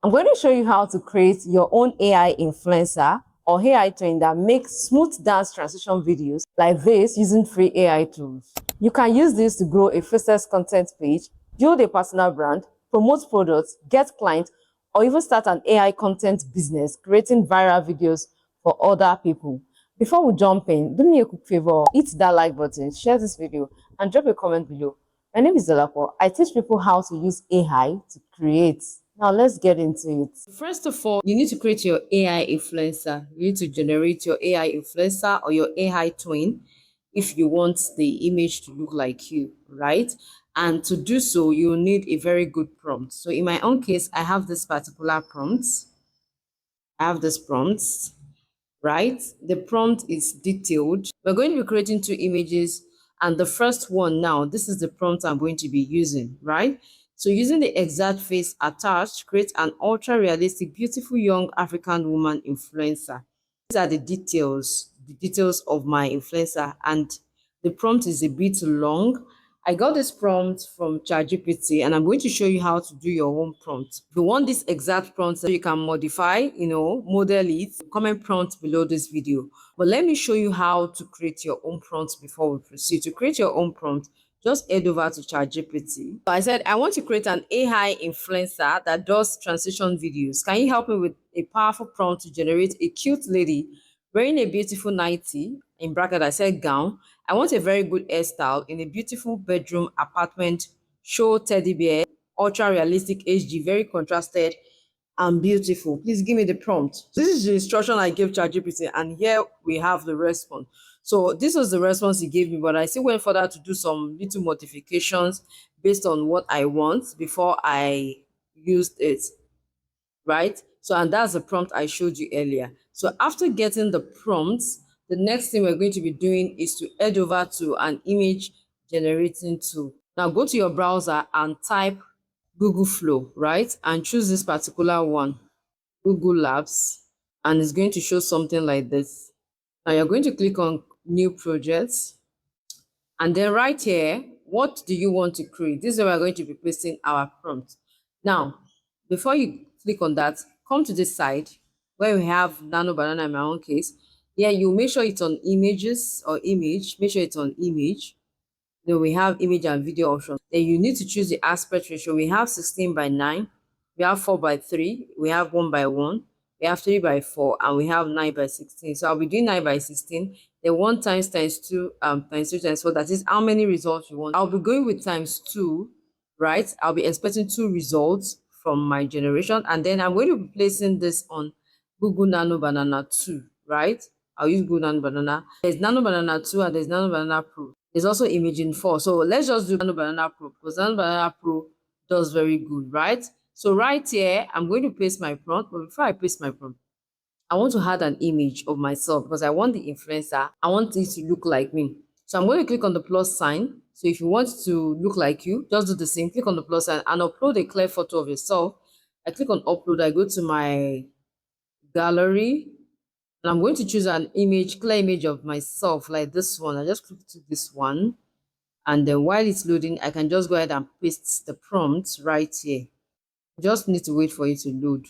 I'm going to show you how to create your own AI influencer or AI twin that makes smooth dance transition videos like this using free AI tools. You can use this to grow a faceless content page, build a personal brand, promote products, get clients, or even start an AI content business creating viral videos for other people. Before we jump in, do me a quick favor, hit that like button, share this video, and drop a comment below. My name is Dolapo. I teach people how to use AI to create. Now let's get into it. First of all, you need to create your AI influencer. You need to generate your AI influencer or your AI twin if you want the image to look like you, right? And to do so, you need a very good prompt. So in my own case, I have this particular prompt. I have this prompt, right? The prompt is detailed. We're going to be creating two images, and the first one now, this is the prompt I'm going to be using, right? So using the exact face attached, create an ultra realistic, beautiful young African woman influencer. These are the details of my influencer, and the prompt is a bit long. I got this prompt from ChatGPT, and I'm going to show you how to do your own prompt. If you want this exact prompt, so you can modify, model it, comment prompt below this video. But let me show you how to create your own prompt before we proceed. To create your own prompt, just head over to ChatGPT. So I said, I want to create an AI influencer that does transition videos. Can you help me with a powerful prompt to generate a cute lady wearing a beautiful nightie, in bracket I said gown? I want a very good hairstyle in a beautiful bedroom apartment, show teddy bear, ultra realistic HD, very contrasted and beautiful. Please give me the prompt. This is the instruction I gave ChatGPT, and here we have the response. So this was the response he gave me, but I still went further to do some little modifications based on what I want before I used it, right? So, and that's the prompt I showed you earlier. So after getting the prompts, the next thing we're going to be doing is to head over to an image generating tool. Now go to your browser and type Google Flow, right? And choose this particular one, Google Labs, and it's going to show something like this. Now you're going to click on New Projects, and then right here, what do you want to create? This is where we're going to be pasting our prompt. Now, before you click on that, come to this side where we have Nano Banana in my own case. Yeah, you make sure it's on images or image. Make sure it's on image. Then we have image and video options. Then you need to choose the aspect ratio. We have 16:9, we have 4:3, we have 1:1, we have 3:4, and we have 9:16. So I'll be doing 9:16. Then 1 times 2 times 3 times 4. That is how many results you want. I'll be going with times 2, right? I'll be expecting 2 results from my generation, and then I'm going to be placing this on Google Nano Banana 2, right? I'll use Google Nano Banana. There's Nano Banana 2 and there's Nano Banana Pro. There's also Imaging 4. So let's just do Nano Banana Pro because Nano Banana Pro does very good, right? So right here, I'm going to paste my prompt. But before I paste my prompt, I want to add an image of myself because I want the influencer, I want it to look like me. So I'm going to click on the plus sign. So if you want to look like you, just do the same. Click on the plus sign and upload a clear photo of yourself. I click on upload. I go to my gallery, and I'm going to choose an image, clear image of myself like this one. I just click to this one, and then while it's loading, I can just go ahead and paste the prompt right here. Just need to wait for it to load.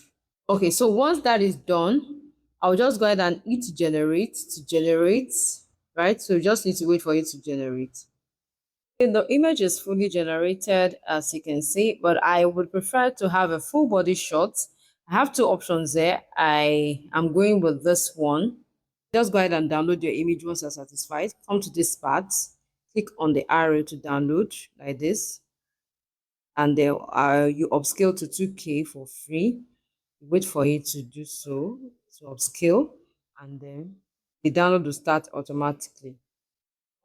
Okay, so once that is done, I'll just go ahead and hit generate, right? So you just need to wait for it to generate. The image is fully generated, as you can see, but I would prefer to have a full body shot. I have two options there. I am going with this one. Just go ahead and download your image once you're satisfied. Come to this part, click on the arrow to download like this, and then you upscale to 2K for free. Wait for it to do so, to upscale, and then the download will start automatically.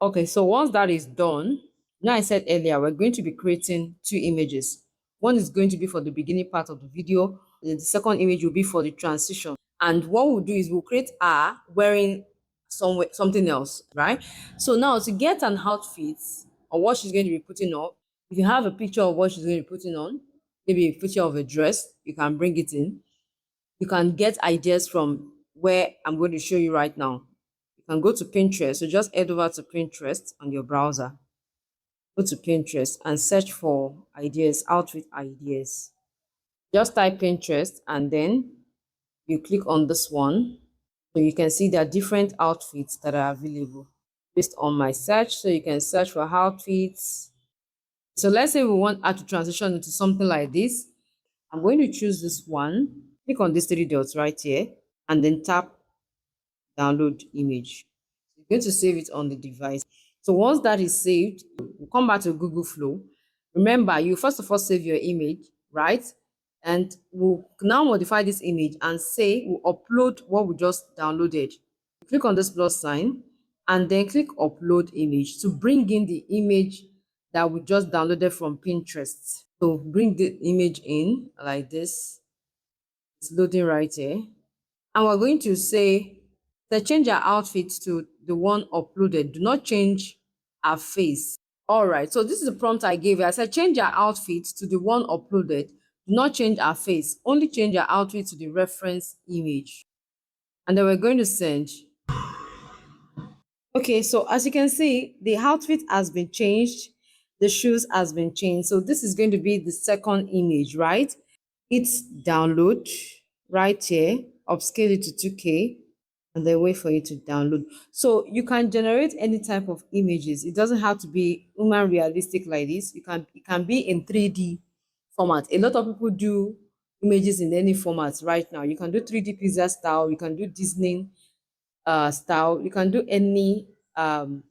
Okay, so once that is done, now I said earlier, we're going to be creating two images. One is going to be for the beginning part of the video, and the second image will be for the transition. And what we'll do is we'll create her wearing something else, right? So now to get an outfit or what she's going to be putting on, if you have a picture of what she's going to be putting on, maybe a picture of a dress, you can bring it in. You can get ideas from where I'm going to show you right now. You can go to Pinterest. So just head over to Pinterest on your browser. Go to Pinterest and search for ideas, outfit ideas. Just type Pinterest and then you click on this one. So you can see there are different outfits that are available based on my search. So you can search for outfits. So let's say we want her to transition into something like this. I'm going to choose this one. Click on these three dots right here and then tap download image. You're going to save it on the device. So once that is saved, we'll come back to Google Flow. Remember, you first of all save your image, right? And we'll now modify this image and say we'll upload what we just downloaded. Click on this plus sign and then click upload image to bring in the image that we just downloaded from Pinterest. So bring the image in like this. It's loading right here. And we're going to say that change our outfit to the one uploaded. Do not change our face. All right, so this is the prompt I gave you. I said change our outfit to the one uploaded. Do not change our face. Only change our outfit to the reference image. And then we're going to send. Okay, so as you can see, the outfit has been changed. The shoes has been changed. So this is going to be the second image, right? It's download right here. Upscale it to 2K. And then wait for it to download. So you can generate any type of images. It doesn't have to be human realistic like this. It can be in 3D format. A lot of people do images in any format right now. You can do 3D pizza style, you can do Disney style, you can do any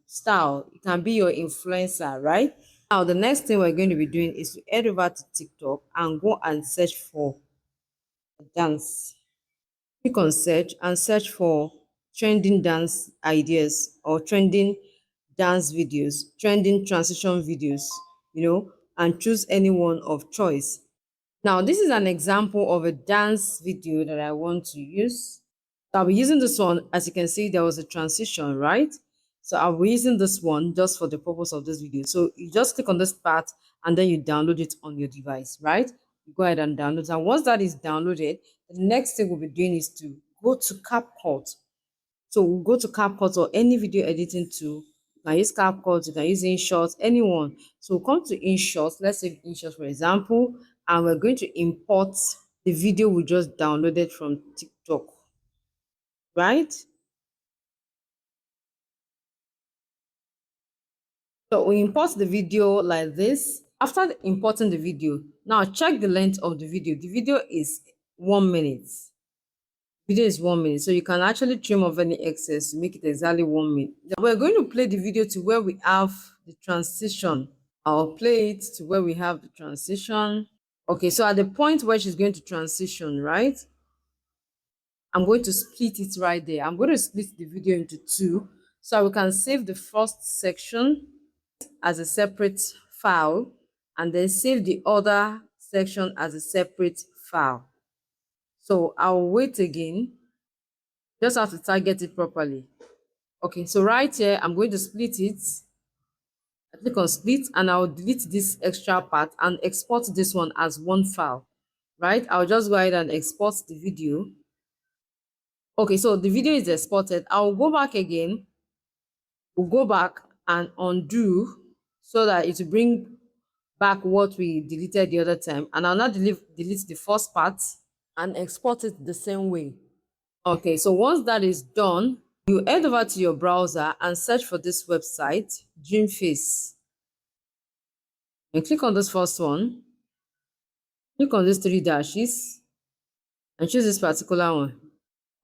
style. It can be your influencer, right? Now the next thing we're going to be doing is to head over to TikTok and go and search for dance. Click on search and search for trending dance ideas or trending dance videos, trending transition videos, and choose any one of choice. Now, this is an example of a dance video that I want to use. So I'll be using this one. As you can see, there was a transition, right? So I'll be using this one just for the purpose of this video. So you just click on this part and then you download it on your device, right? You go ahead and download it. And once that is downloaded, the next thing we'll be doing is to go to CapCut. So we'll go to CapCut or any video editing tool. You can use CapCut, you can use InShot, anyone. So we'll come to InShot. Let's say InShot, for example, and we're going to import the video we just downloaded from TikTok, right? So we import the video like this. After importing the video, now check the length of the video. The video is 1 minute. Video is 1 minute, so you can actually trim off any excess to make it exactly 1 minute. We're going to play the video to where we have the transition. I'll play it to where we have the transition. Okay, so at the point where she's going to transition, right? I'm going to split it right there. I'm going to split the video into two so we can save the first section as a separate file and then save the other section as a separate file. So I'll wait again. Just have to target it properly. Okay, so right here, I'm going to split it. I click on split and I'll delete this extra part and export this one as one file, right? I'll just go ahead and export the video. Okay, so the video is exported. I'll go back again. We'll go back and undo so that it will bring back what we deleted the other time. And I'll now delete the first part and export it the same way. Okay, so once that is done, you head over to your browser and search for this website, Dreamface. You click on this first one, click on these three dashes, and choose this particular one.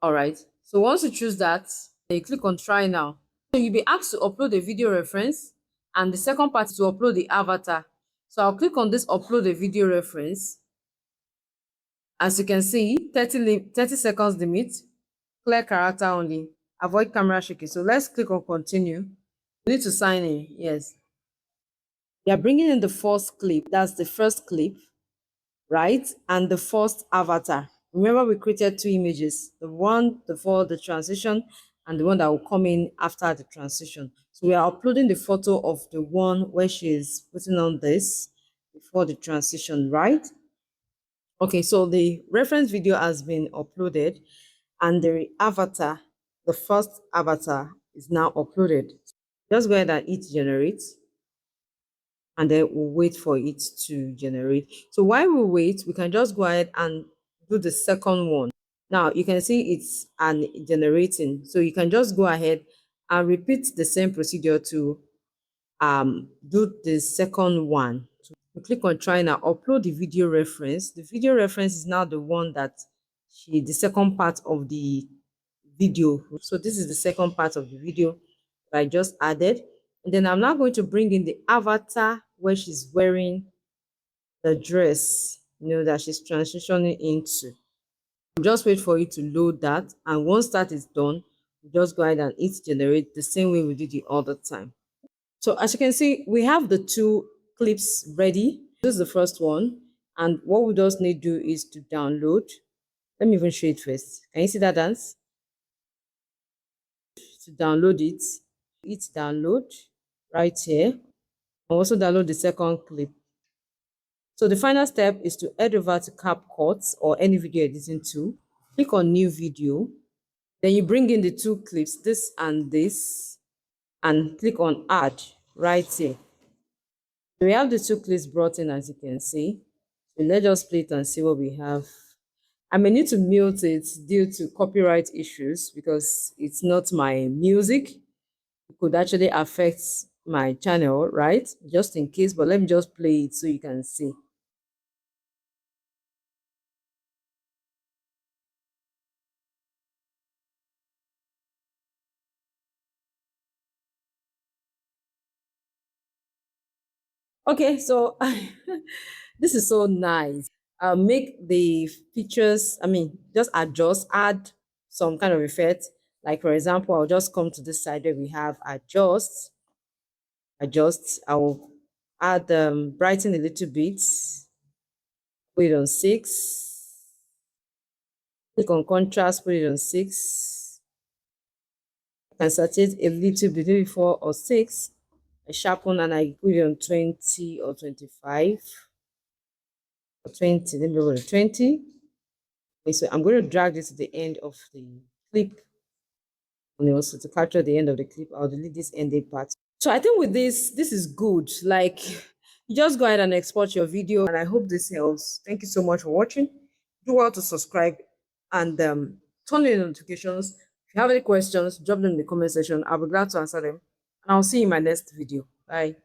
All right, so once you choose that, you click on try now. So you'll be asked to upload a video reference, and the second part is to upload the avatar. So I'll click on this upload a video reference. As you can see, 30 seconds limit, clear character only, avoid camera shaking. So let's click on continue. We need to sign in, yes. We are bringing in the first clip, that's the first clip, right? And the first avatar. Remember, we created two images, the one before the transition and the one that will come in after the transition. So we are uploading the photo of the one where she is putting on this before the transition, right? Okay, so the reference video has been uploaded and the avatar, the first avatar, is now uploaded. Just go ahead and hit generate. and then we'll wait for it to generate. So while we wait, we can just go ahead and do the second one. Now you can see it's an generating. So you can just go ahead and repeat the same procedure to do the second one. You click on try now, upload the video reference. The video reference is now the one that the second part of the video. So this is the second part of the video that I just added. And then I'm now going to bring in the avatar where she's wearing the dress, that she's transitioning into. Just wait for it to load that. And once that is done, just go ahead and hit generate the same way we did the other time. So as you can see, we have the two clips ready. This is the first one. And what we just need to do is to download. Let me even show it first. Can you see that dance? To download it, hit download right here. I'll also download the second clip. So the final step is to head over to CapCut or any video editing tool. Click on new video. Then you bring in the two clips, this, and click on add right here. We have the two clips brought in, as you can see. So let's just play it and see what we have. I may need to mute it due to copyright issues because it's not my music. It could actually affect my channel, right? Just in case, but let me just play it so you can see. Okay, so this is so nice. Make the features, just add some kind of effect. Like for example, I'll just come to this side where we have adjust. I'll add brighten a little bit, put it on 6. Click on contrast, put it on 6. I can saturate a little bit, maybe 4 or 6. I sharpen and I put it on 20 or 25 or 20. Let me go to 20. Okay, so I'm going to drag this to the end of the clip. And also to capture the end of the clip, I'll delete this ending part. So I think with this is good. Like, you just go ahead and export your video, and I hope this helps. Thank you so much for watching. Do well to subscribe and turn on the notifications. If you have any questions, drop them in the comment section. I'll be glad to answer them. And I'll see you in my next video. Bye.